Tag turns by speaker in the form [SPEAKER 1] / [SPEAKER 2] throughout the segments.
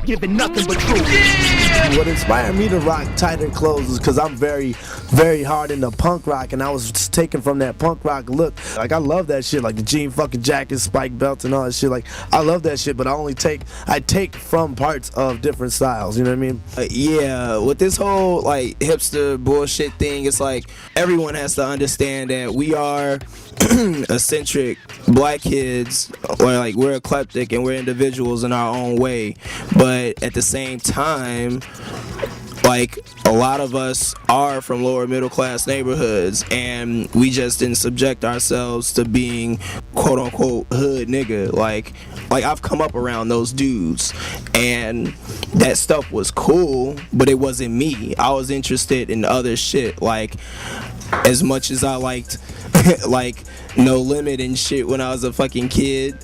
[SPEAKER 1] giving nothing but truth.
[SPEAKER 2] What inspired me to rock tighter clothes is because I'm very, very hard into punk rock, and I was just taken from that punk rock look. Like, I love that shit, like the jean fucking jackets, spike belts, and all that shit. Like, I love that shit, but I take from parts of different styles. You know what I mean?
[SPEAKER 3] Yeah, with this whole like hipster bullshit thing, it's like everyone has to understand that we are eccentric black kids, or like we're eclectic and we're individuals in our own way, but at the same time, like a lot of us are from lower middle class neighborhoods, and we just didn't subject ourselves to being quote unquote hood nigga. Like I've come up around those dudes, and that stuff was cool, but it wasn't me. I was interested in other shit. Like, as much as I liked like No Limit and shit when I was a fucking kid,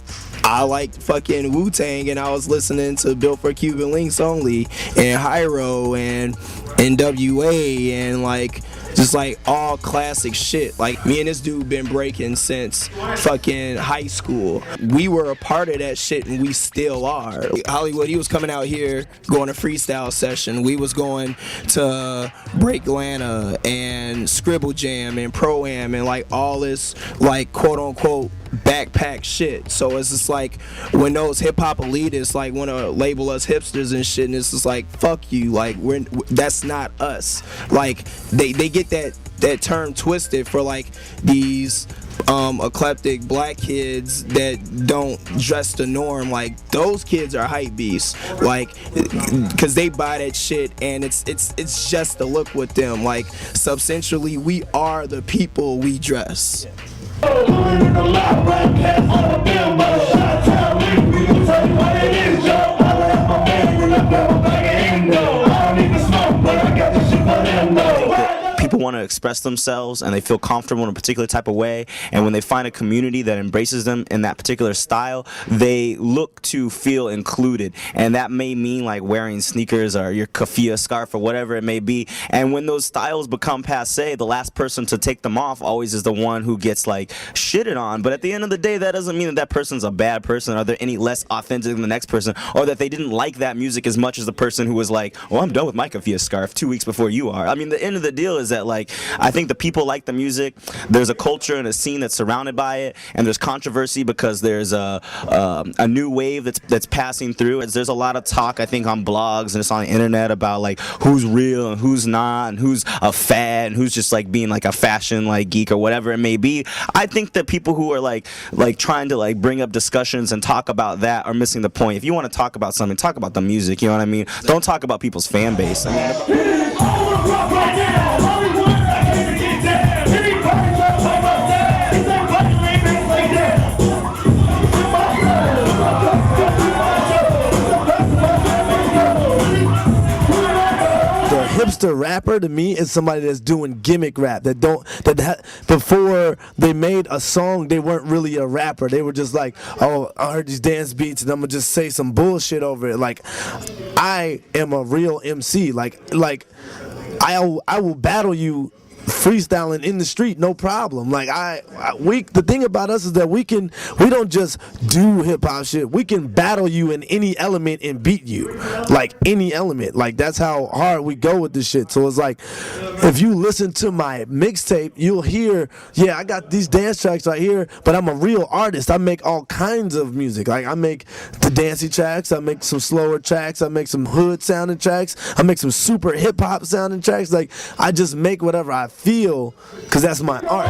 [SPEAKER 3] I liked fucking Wu-Tang, and I was listening to Built for Cuban Links Only and Hyro and NWA and like just like all classic shit. Like, me and this dude been breaking since fucking high school. We were a part of that shit, and we still are. Hollywood, he was coming out here going to freestyle session. We was going to Break Atlanta and Scribble Jam and Pro-Am and like all this like quote unquote backpack shit. So it's just like when those hip hop elitists like want to label us hipsters and shit, and it's just like, fuck you, like that's not us. Like they get that term twisted for like these eclectic black kids that don't dress the norm. Like, those kids are hype beasts, like, because they buy that shit, and it's just the look with them. Like, substantially, we are the people we dress.
[SPEAKER 4] People want to express themselves and they feel comfortable in a particular type of way, and when they find a community that embraces them in that particular style, they look to feel included. And that may mean like wearing sneakers or your keffiyeh scarf or whatever it may be. And when those styles become passe, the last person to take them off always is the one who gets like shitted on. But at the end of the day, that doesn't mean that person's a bad person, or they're any less authentic than the next person, or that they didn't like that music as much as the person who was like, well, I'm done with my keffiyeh scarf 2 weeks before you are. I mean, the end of the deal is that, like, I think the people like the music. There's a culture and a scene that's surrounded by it, and there's controversy because there's a new wave that's passing through. There's a lot of talk, I think, on blogs and it's on the internet about like who's real and who's not, and who's a fad and who's just like being like a fashion like geek or whatever it may be. I think that people who are like trying to like bring up discussions and talk about that are missing the point. If you want to talk about something, talk about the music. You know what I mean? Don't talk about people's fan base. I mean,
[SPEAKER 2] hipster rapper to me is somebody that's doing gimmick rap, before they made a song they weren't really a rapper. They were just like, oh, I heard these dance beats and I'm gonna just say some bullshit over it. Like, I am a real MC. Like I will battle you freestyling in the street, no problem. Like the thing about us is that we don't just do hip hop shit. We can battle you in any element and beat you, like any element. Like, that's how hard we go with this shit. So it's like, if you listen to my mixtape, you'll hear, yeah, I got these dance tracks right here, but I'm a real artist. I make all kinds of music. Like, I make the dancey tracks, I make some slower tracks, I make some hood sounding tracks, I make some super hip hop sounding tracks. Like, I just make whatever I feel, because that's my art.